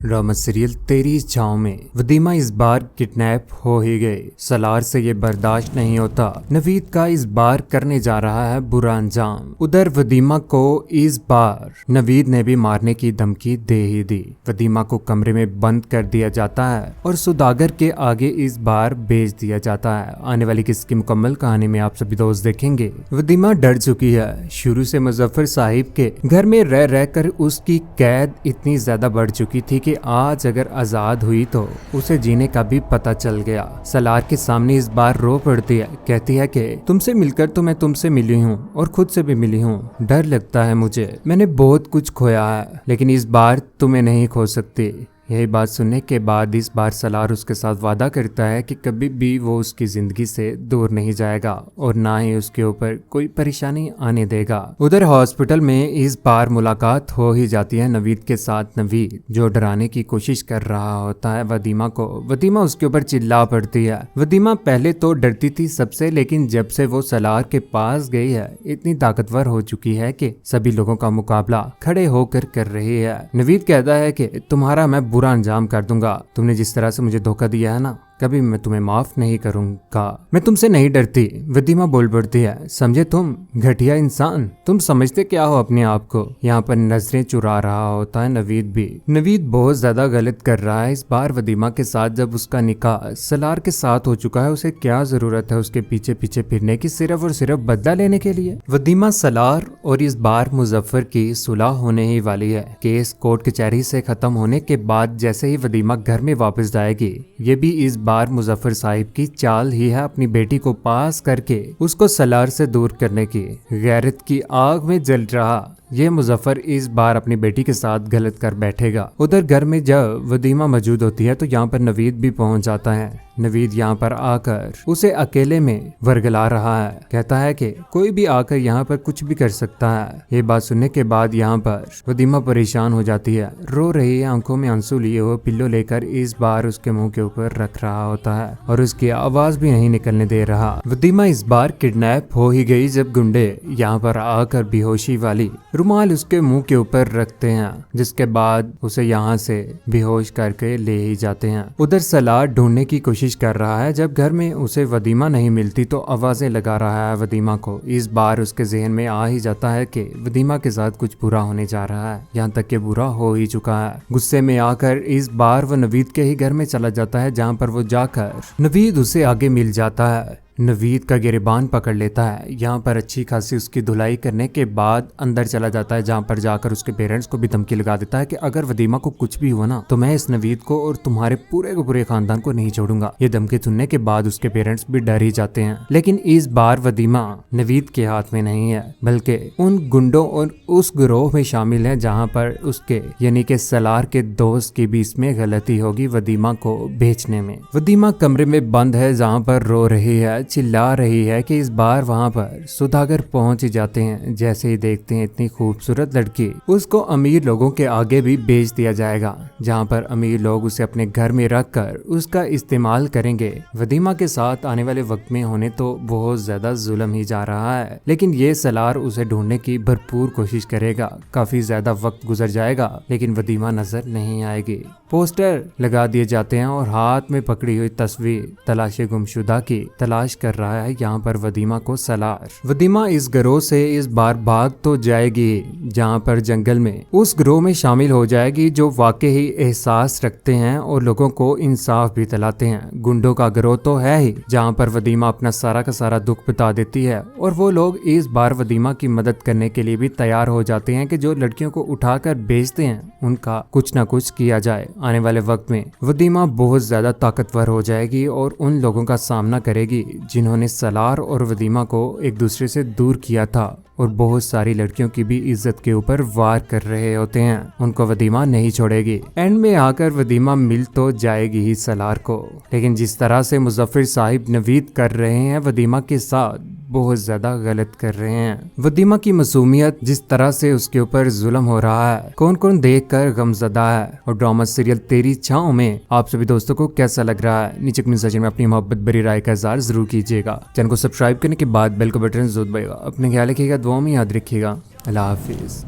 Drama serial तेरी इच्छाओं में वदीमा इस बार किडनैप हो ही गई। सलार से ये बर्दाश्त नहीं होता। नवीद का इस बार करने जा रहा है बुरा अंजाम। उधर वदीमा को इस बार नवीद ने भी मारने की धमकी दे ही दी। वदीमा को कमरे में बंद कर दिया जाता है और सुदागर के आगे इस बार भेज दिया जाता है। आने वाली किसकी मुकम्मल कहानी में आप सभी दोस्त देखेंगे। वदीमा डर चुकी है। शुरू से मुजफ्फर साहिब के घर में रह रहकर उसकी कैद इतनी ज्यादा बढ़ चुकी थी कि आज अगर आजाद हुई तो उसे जीने का भी पता चल गया। सलार के सामने इस बार रो पड़ती है। कहती है कि तुमसे मिलकर तो मैं तुमसे मिली हूँ और खुद से भी मिली हूँ। डर लगता है मुझे, मैंने बहुत कुछ खोया है लेकिन इस बार तुम्हें नहीं खो सकती। यही बात सुनने के बाद इस बार सलार उसके साथ वादा करता है कि कभी भी वो उसकी जिंदगी से दूर नहीं जाएगा और ना ही उसके ऊपर कोई परेशानी आने देगा। उधर हॉस्पिटल में इस बार मुलाकात हो ही जाती है नवीद के साथ। नवीद जो डराने की कोशिश कर रहा होता है वदीमा को। वदीमा उसके ऊपर चिल्ला पड़ती है। वदीमा पहले तो डरती थी सबसे, लेकिन जब से वो सलार के पास गई है इतनी ताकतवर हो चुकी है कि सभी लोगों का मुकाबला खड़े होकर कर रही है। नवीद कहता है कि तुम्हारा मैं बुरा अंजाम कर दूंगा। तुमने जिस तरह से मुझे धोखा दिया है ना, कभी मैं तुम्हें माफ नहीं करूंगा। मैं तुमसे नहीं डरती। वदीमा बोल पड़ती है, समझे तुम घटिया इंसान, तुम समझते क्या हो अपने आप को। यहाँ पर नजरें चुरा रहा होता है नवीद भी। नवीद बहुत ज्यादा गलत कर रहा है इस बार वदीमा के साथ। जब उसका निकाह सलार के साथ हो चुका है, उसे क्या जरूरत है उसके पीछे पीछे फिरने की, सिर्फ और सिर्फ बदला लेने के लिए। वदीमा सलार और इस बार मुजफ्फर की सुलह होने ही वाली है। केस कोर्ट कचहरी से खत्म होने के बाद जैसे ही वदीमा घर में वापस जाएगी, ये भी इस बार मुजफ्फर साहिब की चाल ही है अपनी बेटी को पास करके उसको सलार से दूर करने की। गैरत की आग में जल रहा ये मुजफ्फर इस बार अपनी बेटी के साथ गलत कर बैठेगा। उधर घर में जब वदीमा मौजूद होती है तो यहाँ पर नवीद भी पहुंच जाता है। नवीद यहाँ पर आकर उसे अकेले में वर्गला रहा है। कहता है कि कोई भी आकर यहाँ पर कुछ भी कर सकता है। ये बात सुनने के बाद यहाँ पर वदीमा परेशान हो जाती है। रो रही है, आंखों में आंसू लिए हुए पिल्लो लेकर इस बार उसके मुंह के ऊपर रख रहा होता है और उसकी आवाज भी नहीं निकलने दे रहा। वदीमा इस बार किडनैप हो ही गई जब गुंडे यहाँ पर आकर बेहोशी वाली रुमाल उसके मुंह के ऊपर रखते हैं, जिसके बाद उसे यहाँ से बेहोश करके ले ही जाते हैं। उधर सलार ढूंढने की कोशिश कर रहा है। जब घर में उसे वदीमा नहीं मिलती तो आवाजें लगा रहा है वदीमा को। इस बार उसके जहन में आ ही जाता है कि वदीमा के साथ कुछ बुरा होने जा रहा है। यहाँ तक कि बुरा हो ही चुका है। गुस्से में आकर इस बार वो नवीद के ही घर में चला जाता है, जहाँ पर वो जाकर नवीद उसे आगे मिल जाता है। नवीद का गिरबान पकड़ लेता है। यहाँ पर अच्छी खासी उसकी धुलाई करने के बाद अंदर चला जाता है, जहाँ पर जाकर उसके पेरेंट्स को भी धमकी लगा देता है कि अगर वदीमा को कुछ भी हुआ ना तो मैं इस नवीद को और तुम्हारे पूरे के पूरे खानदान को नहीं छोड़ूंगा। ये धमकी सुनने के बाद उसके पेरेंट्स भी डर ही जाते हैं। लेकिन इस बार वदीमा नवीद के हाथ में नहीं है, बल्कि उन गुंडों और उस गिरोह में शामिल है जहाँ पर उसके यानी कि सलार के दोस्त की भी इसमें गलती होगी वदीमा को बेचने में। वदीमा कमरे में बंद है, जहाँ पर रो रही है, चिल्ला रही है कि इस बार वहाँ पर सुदागर पहुंच जाते हैं। जैसे ही देखते हैं इतनी खूबसूरत लड़की, उसको अमीर लोगों के आगे भी बेच दिया जाएगा, जहाँ पर अमीर लोग उसे अपने घर में रखकर उसका इस्तेमाल करेंगे। वदीमा के साथ आने वाले वक्त में होने तो बहुत ज्यादा जुल्म ही जा रहा है, लेकिन ये सलार उसे ढूंढने की भरपूर कोशिश करेगा। काफी ज्यादा वक्त गुजर जाएगा लेकिन वदीमा नजर नहीं आएगी। पोस्टर लगा दिए जाते हैं और हाथ में पकड़ी हुई तस्वीर तलाशे गुमशुदा की तलाश कर रहा है यहाँ पर वदीमा को सलार। वदीमा इस गिरोह से इस बार भाग तो जाएगी, जहाँ पर जंगल में उस गिरोह में शामिल हो जाएगी जो वाकई एहसास रखते हैं और लोगों को इंसाफ भी दिलाते हैं। गुंडों का गिरोह तो है ही, जहाँ पर वदीमा अपना सारा का सारा दुख बता देती है और वो लोग इस बार वदीमा की मदद करने के लिए भी तैयार हो जाते हैं कि जो लड़कियों को उठाकर बेचते हैं उनका कुछ न कुछ किया जाए। आने वाले वक्त में वदीमा बहुत ज्यादा ताकतवर हो जाएगी और उन लोगों का सामना करेगी जिन्होंने सलार और वदीमा को एक दूसरे से दूर किया था और बहुत सारी लड़कियों की भी इज्जत के ऊपर वार कर रहे होते हैं। उनको वदीमा नहीं छोड़ेगी। एंड में आकर वदीमा मिल तो जाएगी ही सलार को, लेकिन जिस तरह से मुजफ्फर साहिब नवीद कर रहे हैं वदीमा के साथ बहुत ज्यादा गलत कर रहे हैं। वदीमा की मासूमियत, जिस तरह से उसके ऊपर जुल्म हो रहा है, कौन कौन देखकर गमजदा है। और ड्रामा सीरियल तेरी इच्छाओं में आप सभी दोस्तों को कैसा लग रहा है, नीचे कमेंट सेक्शन में अपनी मोहब्बत भरी राय का इज़हार जरूर कीजिएगा। चैनल को सब्सक्राइब करने के बाद बेल को बटन जरूर दबाइएगा। अपने ख्याल रखिएगा, दुआ में याद रखिएगा। अल्लाह हाफिज।